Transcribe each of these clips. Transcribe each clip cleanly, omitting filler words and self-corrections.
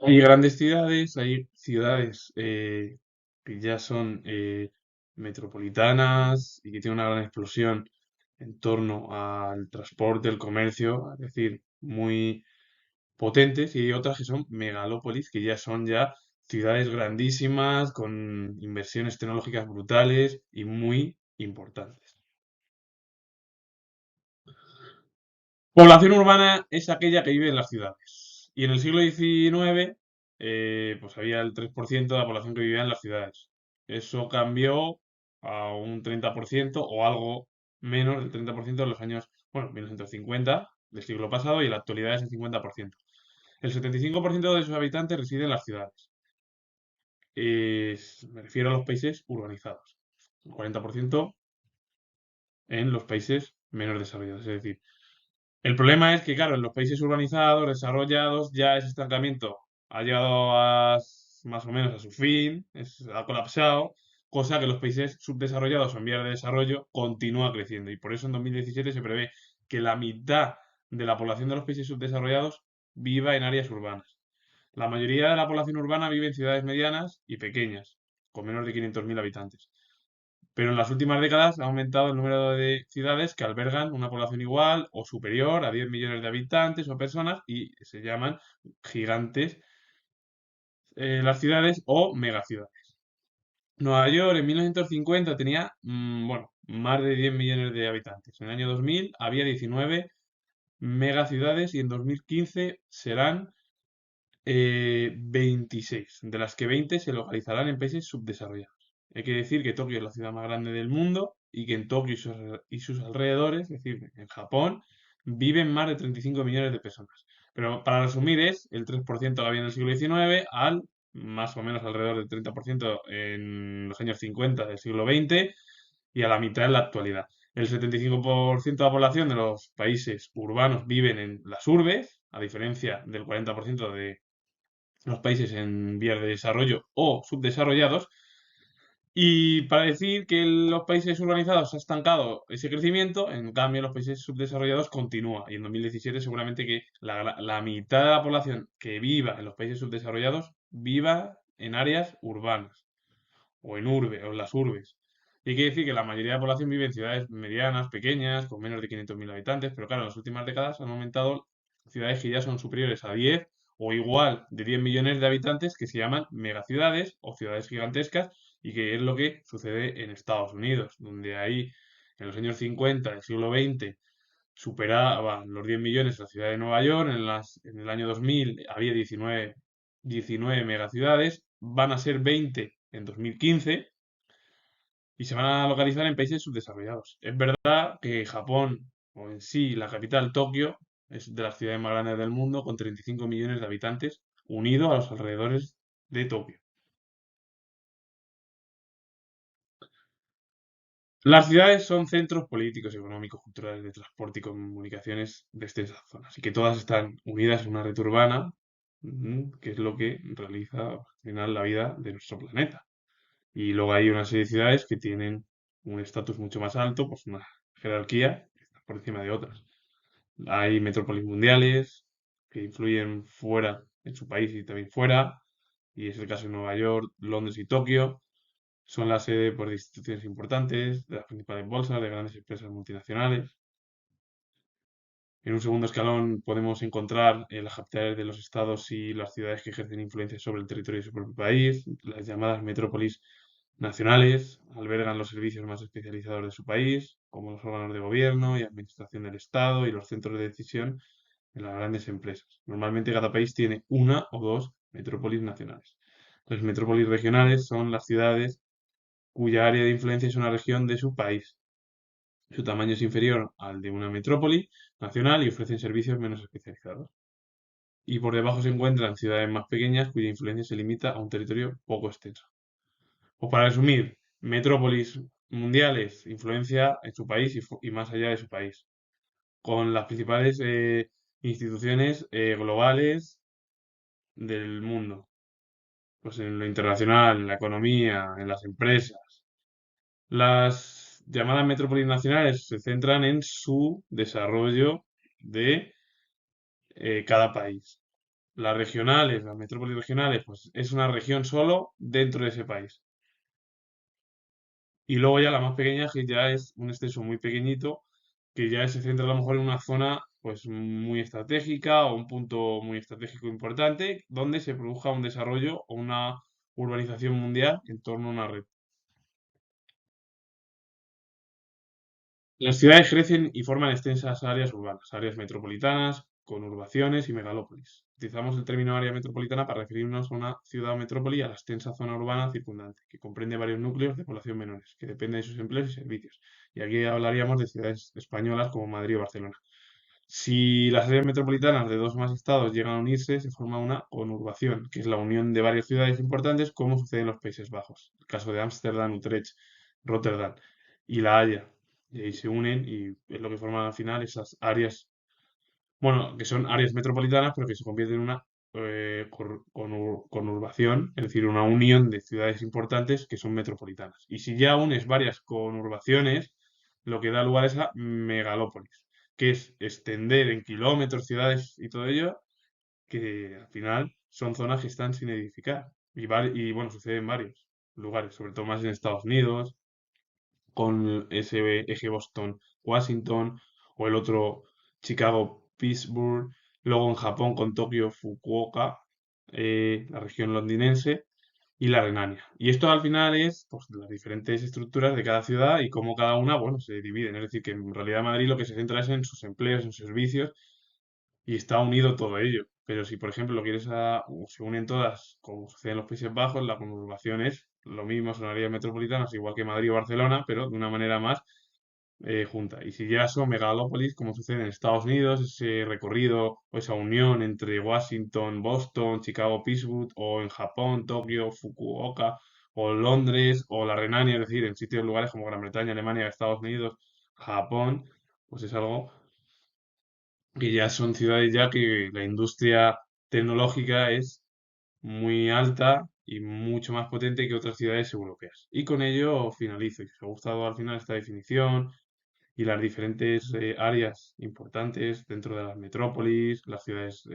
Hay grandes ciudades, hay ciudades que ya son metropolitanas y que tienen una gran explosión en torno al transporte, el comercio, es decir, muy potentes, y hay otras que son megalópolis, que ya son ya ciudades grandísimas, con inversiones tecnológicas brutales y muy importantes. Población urbana es aquella que vive en las ciudades. Y en el siglo XIX, pues había el 3% de la población que vivía en las ciudades. Eso cambió a un 30% o algo menos del 30% en los años, bueno, 1950 del siglo pasado, y en la actualidad es el 50%. El 75% de sus habitantes residen en las ciudades. Me refiero a los países urbanizados. El 40% en los países menos desarrollados. Es decir, el problema es que, claro, en los países urbanizados, desarrollados, ya ese estancamiento ha llegado más o menos a su fin, ha colapsado, cosa que los países subdesarrollados o en vías de desarrollo continúa creciendo. Y por eso en 2017 se prevé que la mitad de la población de los países subdesarrollados viva en áreas urbanas. La mayoría de la población urbana vive en ciudades medianas y pequeñas, con menos de 500.000 habitantes. Pero en las últimas décadas ha aumentado el número de ciudades que albergan una población igual o superior a 10 millones de habitantes o personas, y se llaman gigantes las ciudades o megaciudades. Nueva York en 1950 tenía, bueno, más de 10 millones de habitantes. En el año 2000 había 19 megaciudades y en 2015 serán 26, de las que 20 se localizarán en países subdesarrollados. Hay que decir que Tokio es la ciudad más grande del mundo y que en Tokio y sus alrededores, es decir, en Japón, viven más de 35 millones de personas. Pero para resumir, es el 3% que había en el siglo XIX al más o menos alrededor del 30% en los años 50 del siglo XX y a la mitad en la actualidad. El 75% de la población de los países urbanos viven en las urbes, a diferencia del 40% de los países en vías de desarrollo o subdesarrollados. Y para decir que los países urbanizados ha estancado ese crecimiento, en cambio los países subdesarrollados continúa. Y en 2017 seguramente que la mitad de la población que viva en los países subdesarrollados viva en áreas urbanas o en urbe o en las urbes. Y hay que decir que la mayoría de la población vive en ciudades medianas, pequeñas, con menos de 500.000 habitantes, pero claro, en las últimas décadas han aumentado ciudades que ya son superiores a 10 o igual de 10 millones de habitantes, que se llaman megaciudades o ciudades gigantescas, y que es lo que sucede en Estados Unidos, donde ahí en los años 50 del siglo XX superaban los 10 millones la ciudad de Nueva York. En el año 2000 había 19 megaciudades, van a ser 20 en 2015 y se van a localizar en países subdesarrollados. Es verdad que Japón, o en sí la capital, Tokio, es de las ciudades más grandes del mundo, con 35 millones de habitantes, unido a los alrededores de Tokio. Las ciudades son centros políticos, económicos, culturales, de transporte y comunicaciones de extensas zonas, y que todas están unidas en una red urbana, que es lo que realiza al final la vida de nuestro planeta. Y luego hay una serie de ciudades que tienen un estatus mucho más alto, pues una jerarquía que está por encima de otras. Hay metrópolis mundiales que influyen fuera, en su país y también fuera, y es el caso de Nueva York, Londres y Tokio. Son la sede por instituciones importantes, de las principales bolsas, de grandes empresas multinacionales. En un segundo escalón podemos encontrar las capitales de los estados y las ciudades que ejercen influencia sobre el territorio de su propio país. Las llamadas metrópolis nacionales albergan los servicios más especializados de su país, como los órganos de gobierno y administración del estado y los centros de decisión de las grandes empresas. Normalmente cada país tiene una o dos metrópolis nacionales. Las metrópolis regionales son las ciudades cuya área de influencia es una región de su país. Su tamaño es inferior al de una metrópoli nacional y ofrecen servicios menos especializados. Y por debajo se encuentran ciudades más pequeñas cuya influencia se limita a un territorio poco extenso. O para resumir, metrópolis mundiales, influencia en su país y más allá de su país, con las principales instituciones globales del mundo, pues en lo internacional, en la economía, en las empresas. Las llamadas metrópolis nacionales se centran en su desarrollo de cada país. Las regionales, las metrópolis regionales, pues es una región solo dentro de ese país. Y luego ya la más pequeña, que ya es un extenso muy pequeñito, que ya se centra a lo mejor en una zona pues muy estratégica o un punto muy estratégico importante, donde se produzca un desarrollo o una urbanización mundial en torno a una red. Las ciudades crecen y forman extensas áreas urbanas, áreas metropolitanas, conurbaciones y megalópolis. Utilizamos el término área metropolitana para referirnos a una ciudad o metrópoli a la extensa zona urbana circundante, que comprende varios núcleos de población menores, que dependen de sus empleos y servicios. Y aquí hablaríamos de ciudades españolas como Madrid o Barcelona. Si las áreas metropolitanas de dos o más estados llegan a unirse, se forma una conurbación, que es la unión de varias ciudades importantes, como sucede en los Países Bajos. El caso de Ámsterdam, Utrecht, Rotterdam y La Haya. Y ahí se unen y es lo que forman al final esas áreas, bueno, que son áreas metropolitanas, pero que se convierten en una conurbación, es decir, una unión de ciudades importantes que son metropolitanas. Y si ya unes varias conurbaciones, lo que da lugar es a megalópolis, que es extender en kilómetros ciudades y todo ello, que al final son zonas que están sin edificar. Y bueno, sucede en varios lugares, sobre todo más en Estados Unidos, con ese eje Boston-Washington, o el otro Chicago-Pittsburgh, luego en Japón con Tokio-Fukuoka, la región londinense, y la Renania. Y esto al final es pues, las diferentes estructuras de cada ciudad y cómo cada una, bueno, se dividen. Es decir, que en realidad Madrid lo que se centra es en sus empleos, en sus servicios, y está unido todo ello. Pero si, por ejemplo, lo quieres o se unen todas, como sucede en los Países Bajos, la conurbación es lo mismo, son áreas metropolitanas, igual que Madrid o Barcelona, pero de una manera más junta. Y si ya son megalópolis, como sucede en Estados Unidos, ese recorrido o esa unión entre Washington, Boston, Chicago, Pittsburgh, o en Japón, Tokio, Fukuoka, o Londres, o la Renania, es decir, en sitios, lugares como Gran Bretaña, Alemania, Estados Unidos, Japón, pues es algo que ya son ciudades ya que la industria tecnológica es muy alta y mucho más potente que otras ciudades europeas. Y con ello finalizo. Y si os ha gustado al final esta definición y las diferentes áreas importantes dentro de las metrópolis, las ciudades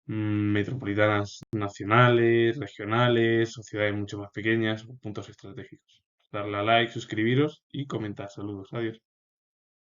metropolitanas nacionales, regionales o ciudades mucho más pequeñas o puntos estratégicos. Darle a like, suscribiros y comentar. Saludos. Adiós.